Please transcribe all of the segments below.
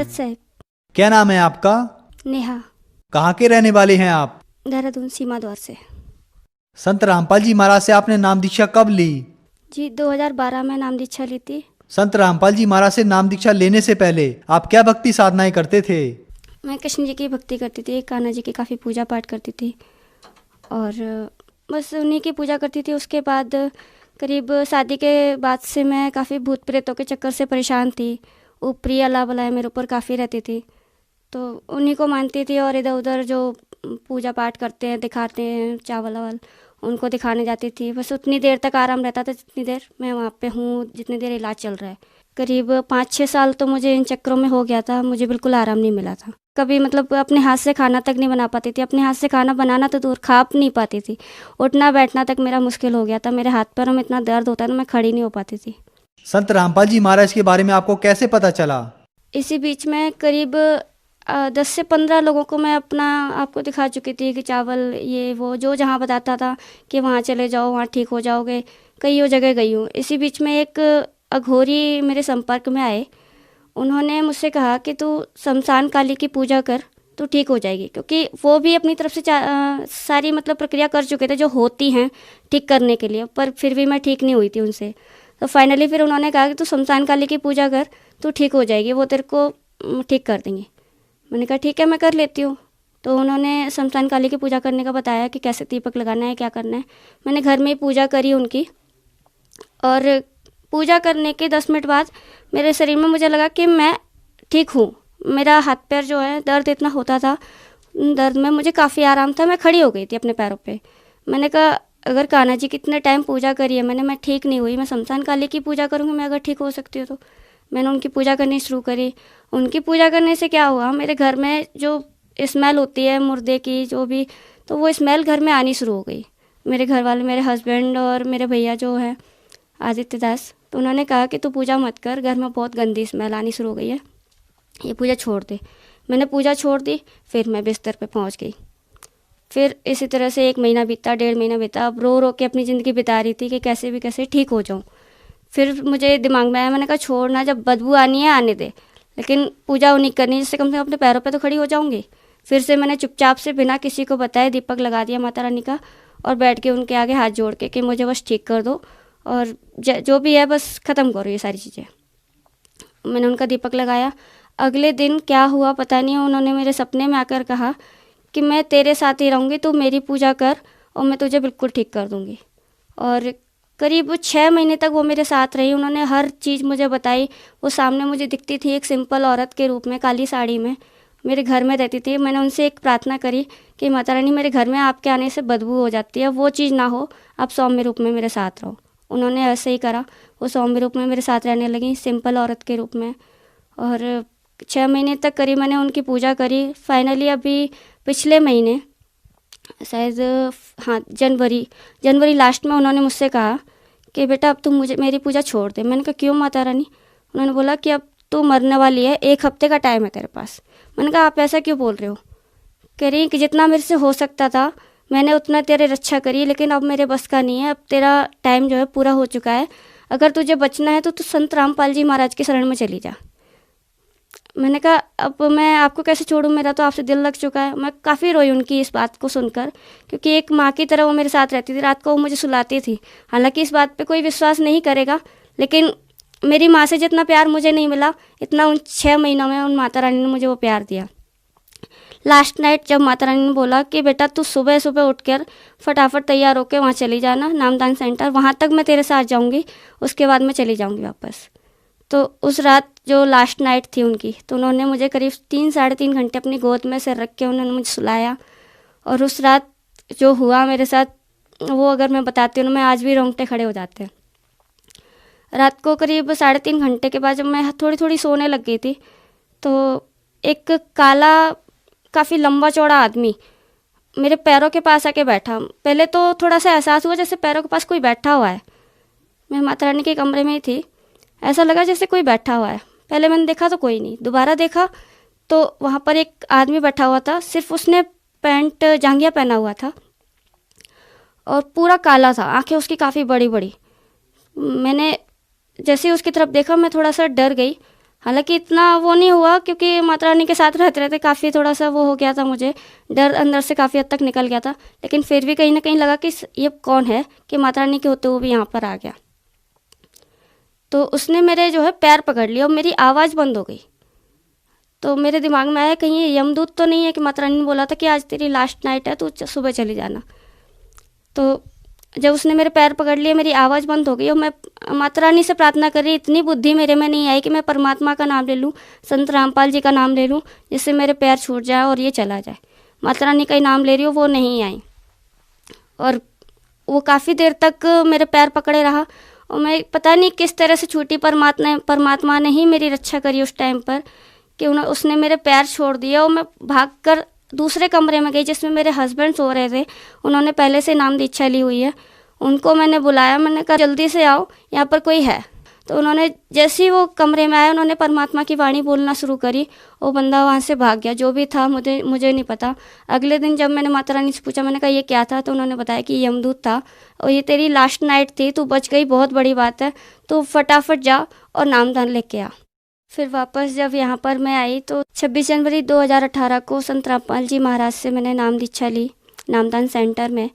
राज साहब। क्या नाम है आपका? नेहा। कहाँ के रहने वाले हैं आप? देहरादून सीमा द्वार से। संत रामपाल जी महाराज से आपने नाम दीक्षा कब ली? जी 2012 में नाम दीक्षा ली थी। संत रामपाल जी महाराज से नाम दीक्षा लेने से पहले आप क्या भक्ति साधनाएं करते थे? मैं कृष्ण जी की भक्ति करती थी, कान्हा जी की काफ़ी पूजा पाठ करती थी और बस उन्हीं की पूजा करती थी। उसके बाद करीब शादी के बाद से मैं काफ़ी भूत प्रेतों के चक्कर से परेशान थी। ऊपरी अला बलाएँ मेरे ऊपर काफ़ी रहती थी, तो उन्हीं को मानती थी और इधर उधर जो पूजा पाठ करते हैं दिखाते हैं चावल वावल उनको दिखाने जाती थी। बस उतनी देर तक आराम रहता था जितनी देर मैं वहाँ पे हूँ, जितनी देर इलाज चल रहा है। करीब 5-6 साल तो मुझे इन चक्करों में हो गया था। मुझे बिल्कुल आराम नहीं मिला था। कभी मतलब अपने हाथ से खाना तक नहीं बना पाती थी। अपने हाथ से खाना बनाना तो दूर, खा नहीं पाती थी। उठना बैठना तक मेरा मुश्किल हो गया था। मेरे हाथ पैरों में इतना दर्द होता था, मैं खड़ी नहीं हो पाती थी। संत रामपाल जी महाराज के बारे में आपको कैसे पता चला? इसी बीच में करीब 10 से 15 लोगों को मैं अपना आपको दिखा चुकी थी कि चावल ये वो जो जहाँ बताता था कि वहाँ चले जाओ, वहाँ ठीक हो जाओगे। कई जगह गई हूँ। इसी बीच में एक अघोरी मेरे संपर्क में आए। उन्होंने मुझसे कहा कि तू शमशान काली की पूजा कर, तो ठीक हो जाएगी। क्योंकि वो भी अपनी तरफ से सारी मतलब प्रक्रिया कर चुके थे जो होती हैं ठीक करने के लिए, पर फिर भी मैं ठीक नहीं हुई थी उनसे। तो फाइनली फिर उन्होंने कहा कि तू शमशान काली की पूजा कर, तो ठीक हो जाएगी, वो तेरे को ठीक कर देंगे। मैंने कहा ठीक है, मैं कर लेती हूँ। तो उन्होंने शमशान काली की पूजा करने का बताया कि कैसे दीपक लगाना है, क्या करना है। मैंने घर में ही पूजा करी उनकी, और पूजा करने के 10 मिनट बाद मेरे शरीर में मुझे लगा कि मैं ठीक हूँ। मेरा हाथ पैर जो है दर्द इतना होता था, दर्द में मुझे काफ़ी आराम था। मैं खड़ी हो गई थी अपने पैरों पे। मैंने कहा अगर कान्हा जी कितने टाइम पूजा करी है मैं ठीक नहीं हुई, मैं शमशान काली की पूजा करूँगी, मैं अगर ठीक हो सकती हूँ तो। मैंने उनकी पूजा करनी शुरू करी। उनकी पूजा करने से क्या हुआ, मेरे घर में जो स्मेल होती है मुर्दे की जो भी, तो वो स्मेल घर में आनी शुरू हो गई। मेरे घर वाले, मेरे हस्बैंड और मेरे भैया जो है आदित्य दास, तो उन्होंने कहा कि तू पूजा मत कर, घर में बहुत गंदी स्मेल आनी शुरू हो गई है, ये पूजा छोड़ दे। मैंने पूजा छोड़ दी। फिर मैं बिस्तर पे पहुंच गई। फिर इसी तरह से 1 महीना बीता, 1.5 महीना बीता। अब रो रो के अपनी ज़िंदगी बिता रही थी कि कैसे भी कैसे ठीक हो जाऊं। फिर मुझे दिमाग में आया, मैंने कहा छोड़ना, जब बदबू आनी है आने दे, लेकिन पूजा नहीं करनी, जिससे कम से कम अपने पैरों पे तो खड़ी हो जाऊंगी। फिर से मैंने चुपचाप से बिना किसी को बताए दीपक लगा दिया माता रानी का, और बैठ के उनके आगे हाथ जोड़ के कि मुझे बस ठीक कर दो, और जो भी है बस ख़त्म करो ये सारी चीज़ें। मैंने उनका दीपक लगाया। अगले दिन क्या हुआ पता नहीं, उन्होंने मेरे सपने में आकर कहा कि मैं तेरे साथ ही रहूँगी, तू मेरी पूजा कर और मैं तुझे बिल्कुल ठीक कर दूँगी। और करीब 6 महीने तक वो मेरे साथ रही। उन्होंने हर चीज़ मुझे बताई। वो सामने मुझे दिखती थी एक सिंपल औरत के रूप में, काली साड़ी में, मेरे घर में रहती थी। मैंने उनसे एक प्रार्थना करी कि माता रानी मेरे घर में आपके आने से बदबू हो जाती है, वो चीज़ ना हो, आप सौम्य रूप में मेरे साथ रहो। उन्होंने ऐसे ही करा। वो सौम्य रूप में मेरे साथ रहने लगी, सिंपल औरत के रूप में। और 6 महीने तक करीब मैंने उनकी पूजा करी। फाइनली अभी पिछले महीने शायद, हाँ जनवरी लास्ट में उन्होंने मुझसे कहा कि बेटा अब तुम मुझे मेरी पूजा छोड़ दे। मैंने कहा क्यों माता रानी? उन्होंने बोला कि अब तू मरने वाली है, 1 हफ्ते का टाइम है तेरे पास। मैंने कहा आप ऐसा क्यों बोल रहे हो? कह रही कि जितना मेरे से हो सकता था मैंने उतना तेरे रक्षा करी, लेकिन अब मेरे बस का नहीं है, अब तेरा टाइम जो है पूरा हो चुका है। अगर तुझे बचना है तो तू संत रामपाल जी महाराज के शरण में चली जा। मैंने कहा अब मैं आपको कैसे छोड़ूं, मेरा तो आपसे दिल लग चुका है। मैं काफ़ी रोई उनकी इस बात को सुनकर, क्योंकि एक माँ की तरह वो मेरे साथ रहती थी। रात को वो मुझे सुलाती थी। हालांकि इस बात पे कोई विश्वास नहीं करेगा, लेकिन मेरी माँ से जितना प्यार मुझे नहीं मिला, इतना उन 6 महीनों में उन माता रानी ने मुझे वो प्यार दिया। लास्ट नाइट जब माता रानी ने बोला कि बेटा तू सुबह सुबह उठकर फटाफट तैयार होकर वहाँ चली जाना, नामदान सेंटर, वहाँ तक मैं तेरे साथ जाऊँगी, उसके बाद मैं चली जाऊँगी वापस। तो उस रात जो लास्ट नाइट थी उनकी, तो उन्होंने मुझे करीब 3-3.5 घंटे अपनी गोद में सिर रख के उन्होंने मुझे सुलाया। और उस रात जो हुआ मेरे साथ, वो अगर मैं बताती हूँ मैं आज भी रोंगटे खड़े हो जाते हैं। रात को करीब 3.5 घंटे के बाद जब मैं थोड़ी थोड़ी सोने लग गई थी, तो एक काला काफ़ी लंबा चौड़ा आदमी मेरे पैरों के पास आके बैठा। पहले तो थोड़ा सा एहसास हुआ जैसे पैरों के पास कोई बैठा हुआ है। मैं माता रानी के कमरे में ही थी, ऐसा लगा जैसे कोई बैठा हुआ है। पहले मैंने देखा तो कोई नहीं, दोबारा देखा तो वहाँ पर एक आदमी बैठा हुआ था। सिर्फ उसने पैंट जांघिया पहना हुआ था और पूरा काला था, आंखें उसकी काफ़ी बड़ी बड़ी। मैंने जैसे ही उसकी तरफ देखा मैं थोड़ा सा डर गई। हालांकि इतना वो नहीं हुआ, क्योंकि माता रानी के साथ रहते रहते काफ़ी थोड़ा सा वो हो गया था, मुझे डर अंदर से काफ़ी हद तक निकल गया था। लेकिन फिर भी कहीं ना कहीं लगा कि ये कौन है कि माता रानी के होते हुए भी यहाँ पर आ गया। तो उसने मेरे जो है पैर पकड़ लिया और मेरी आवाज़ बंद हो गई। तो मेरे दिमाग में आया कहीं ये यमदूत तो नहीं है कि माता रानी ने बोला था कि आज तेरी लास्ट नाइट है, तो सुबह चली जाना। तो जब उसने मेरे पैर पकड़ लिए, मेरी आवाज़ बंद हो गई और मैं माता रानी से प्रार्थना कर रही, इतनी बुद्धि मेरे में नहीं आई कि मैं परमात्मा का नाम ले लूँ, संत रामपाल जी का नाम ले लूँ, जिससे मेरे पैर छूट जाए और ये चला जाए। माता रानी का ही नाम ले रही हूँ, वो नहीं आई। और वो काफ़ी देर तक मेरे पैर पकड़े रहा और मैं पता नहीं किस तरह से छूटी। परमात्मा ने ही मेरी रक्षा करी उस टाइम पर कि उसने मेरे पैर छोड़ दिए और मैं भागकर दूसरे कमरे में गई जिसमें मेरे हस्बैंड सो रहे थे। उन्होंने पहले से नाम दीक्षा ली हुई है। उनको मैंने बुलाया, मैंने कहा जल्दी से आओ, यहाँ पर कोई है। तो उन्होंने जैसे ही वो कमरे में आए, उन्होंने परमात्मा की वाणी बोलना शुरू करी। वो बंदा वहाँ से भाग गया। जो भी था मुझे नहीं पता। अगले दिन जब मैंने माता रानी से पूछा, मैंने कहा ये क्या था, तो उन्होंने बताया कि यमदूत था और ये तेरी लास्ट नाइट थी, तू बच गई, बहुत बड़ी बात है, तो फटाफट जा और नामदान लेके आ। फिर वापस जब यहाँ पर मैं आई तो 26 जनवरी 2018 को संत रामपाल जी महाराज से मैंने नाम दीक्षा ली नामदान सेंटर में।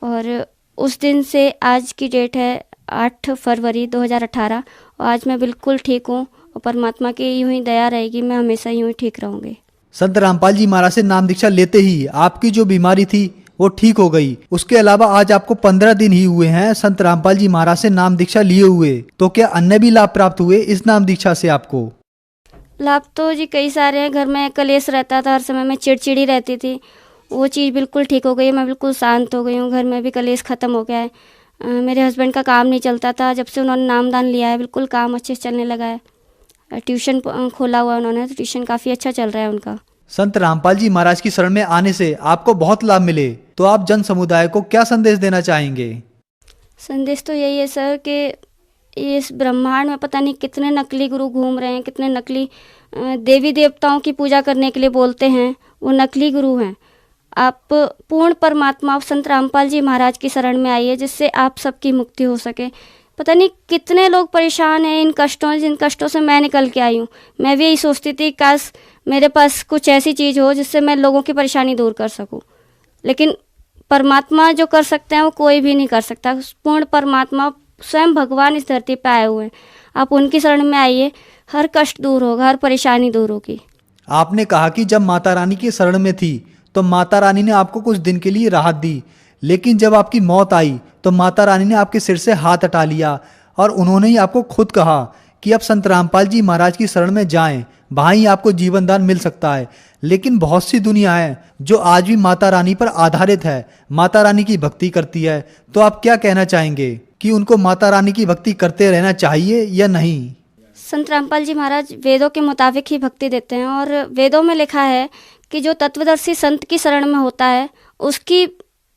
और उस दिन से आज की डेट है 8 फरवरी 2018 और आज मैं बिल्कुल ठीक हूँ और परमात्मा की यूं ही दया रहेगी, मैं हमेशा यूं ही ठीक रहूँगी। संत रामपाल जी महाराज से नाम दीक्षा लेते ही आपकी जो बीमारी थी वो ठीक हो गई। उसके अलावा आज आपको 15 दिन ही हुए हैं संत रामपाल जी महाराज से नाम दीक्षा लिए हुए, तो क्या अन्य भी लाभ प्राप्त हुए इस नाम दीक्षा से आपको? लाभ तो जी कई सारे हैं। घर में कलेश रहता था, हर समय मैं चिड़चिड़ी रहती थी, वो चीज़ बिल्कुल ठीक हो गई है। मैं बिल्कुल शांत हो गई हूँ। घर में भी कलेश ख़त्म हो गया है। मेरे हस्बैंड का काम नहीं चलता था, जब से उन्होंने नामदान लिया है बिल्कुल काम अच्छे से चलने लगा है। ट्यूशन खोला हुआ है उन्होंने, तो ट्यूशन काफ़ी अच्छा चल रहा है उनका। संत रामपाल जी महाराज की शरण में आने से आपको बहुत लाभ मिले, तो आप जन समुदाय को क्या संदेश देना चाहेंगे? संदेश तो यही है सर कि इस ब्रह्मांड में पता नहीं कितने नकली गुरु घूम रहे हैं, कितने नकली देवी देवताओं की पूजा करने के लिए बोलते हैं, वो नकली गुरु हैं। आप पूर्ण परमात्मा संत रामपाल जी महाराज की शरण में आइए, जिससे आप सबकी मुक्ति हो सके। पता नहीं कितने लोग परेशान हैं इन कष्टों, जिन कष्टों से मैं निकल के आई हूँ। मैं भी यही सोचती थी काश मेरे पास कुछ ऐसी चीज़ हो जिससे मैं लोगों की परेशानी दूर कर सकूं, लेकिन परमात्मा जो कर सकते हैं वो कोई भी नहीं कर सकता। पूर्ण परमात्मा स्वयं भगवान इस धरती पे आए हुए हैं। आप उनकी शरण में आइए, हर कष्ट दूर होगा, हर परेशानी दूर होगी। आपने कहा कि जब माता रानी की शरण में थी तो माता रानी ने आपको कुछ दिन के लिए राहत दी, लेकिन जब आपकी मौत आई तो माता रानी ने आपके सिर से हाथ हटा लिया और उन्होंने ही आपको खुद कहा कि अब संत रामपाल जी महाराज की शरण में जाएं, वहाँ ही आपको जीवन दान मिल सकता है। लेकिन बहुत सी दुनिया है जो आज भी माता रानी पर आधारित है, माता रानी की भक्ति करती है, तो आप क्या कहना चाहेंगे कि उनको माता रानी की भक्ति करते रहना चाहिए या नहीं? संत रामपाल जी महाराज वेदों के मुताबिक ही भक्ति देते हैं और वेदों में लिखा है कि जो तत्वदर्शी संत की शरण में होता है उसकी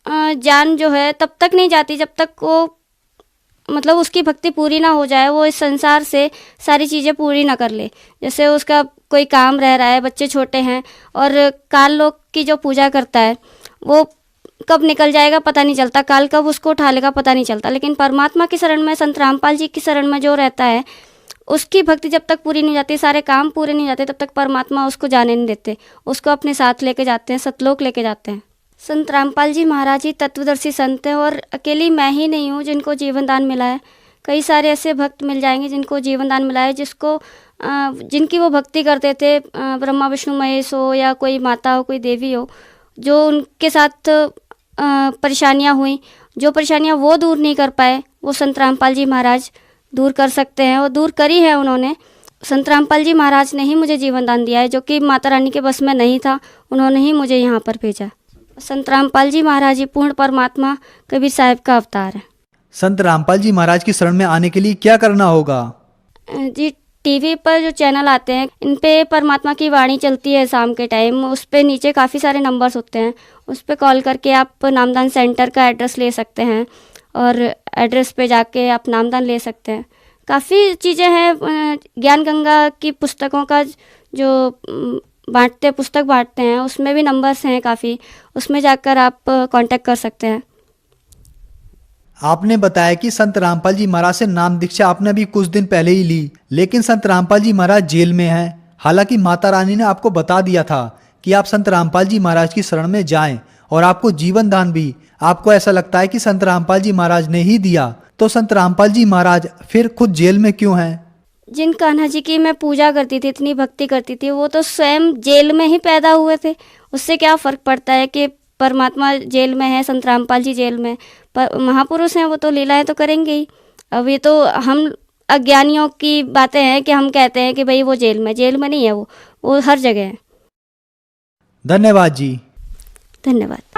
जान जो है तब तक नहीं जाती जब तक वो मतलब उसकी भक्ति पूरी ना हो जाए, वो इस संसार से सारी चीज़ें पूरी ना कर ले। जैसे उसका कोई काम रह रहा है, बच्चे छोटे हैं और काल लोक की जो पूजा करता है वो कब निकल जाएगा पता नहीं चलता, काल कब उसको उठा लेगा पता नहीं चलता। लेकिन परमात्मा की शरण में, संत रामपाल जी की शरण में जो रहता है उसकी भक्ति जब तक पूरी नहीं जाती, सारे काम पूरे नहीं जाते, तब तक परमात्मा उसको जाने नहीं देते, उसको अपने साथ लेके जाते हैं, सतलोक लेके जाते हैं। संत रामपाल जी महाराज ही तत्वदर्शी संत हैं और अकेली मैं ही नहीं हूँ जिनको जीवन दान मिला है। कई सारे ऐसे भक्त मिल जाएंगे जिनको जीवन दान मिला है, जिनकी वो भक्ति करते थे, ब्रह्मा विष्णु महेश हो या कोई माता हो, कोई देवी हो, जो उनके साथ परेशानियाँ हुई, जो परेशानियाँ वो दूर नहीं कर पाए, वो संत रामपाल जी महाराज दूर कर सकते हैं और दूर करी है उन्होंने। संत रामपाल जी महाराज ने ही मुझे जीवन दान दिया है, जो कि माता रानी के बस में नहीं था, उन्होंने ही मुझे यहाँ पर भेजा। संत रामपाल जी महाराज ही पूर्ण परमात्मा कबीर साहब का अवतार है। संत रामपाल जी महाराज की शरण में आने के लिए क्या करना होगा? जी, टीवी पर जो चैनल आते हैं इन पे परमात्मा की वाणी चलती है शाम के टाइम, उस पे नीचे काफ़ी सारे नंबर्स होते हैं, उस पे कॉल करके आप नामदान सेंटर का एड्रेस ले सकते हैं और एड्रेस पे जाके आप नामदान ले सकते हैं। काफ़ी चीज़ें हैं, ज्ञान गंगा की पुस्तकों का जो पुस्तक बांटते हैं उसमें भी नंबर्स हैं काफ़ी, उसमें जाकर आप कांटेक्ट कर सकते हैं। आपने बताया कि संत रामपाल जी महाराज से नाम दीक्षा आपने अभी कुछ दिन पहले ही ली, लेकिन संत रामपाल जी महाराज जेल में हैं। हालांकि माता रानी ने आपको बता दिया था कि आप संत रामपाल जी महाराज की शरण में जाएं और आपको जीवन दान भी आपको ऐसा लगता है कि संत रामपाल जी महाराज ने ही दिया, तो संत रामपाल जी महाराज फिर खुद जेल में क्यों हैं? जिन कान्हा जी की मैं पूजा करती थी, इतनी भक्ति करती थी, वो तो स्वयं जेल में ही पैदा हुए थे। उससे क्या फ़र्क पड़ता है कि परमात्मा जेल में है, संत रामपाल जी जेल में, पर महापुरुष हैं, वो तो लीलाएं तो करेंगे ही। अब ये तो हम अज्ञानियों की बातें हैं कि हम कहते हैं कि भाई वो जेल में नहीं है, वो हर जगह है। धन्यवाद जी। धन्यवाद।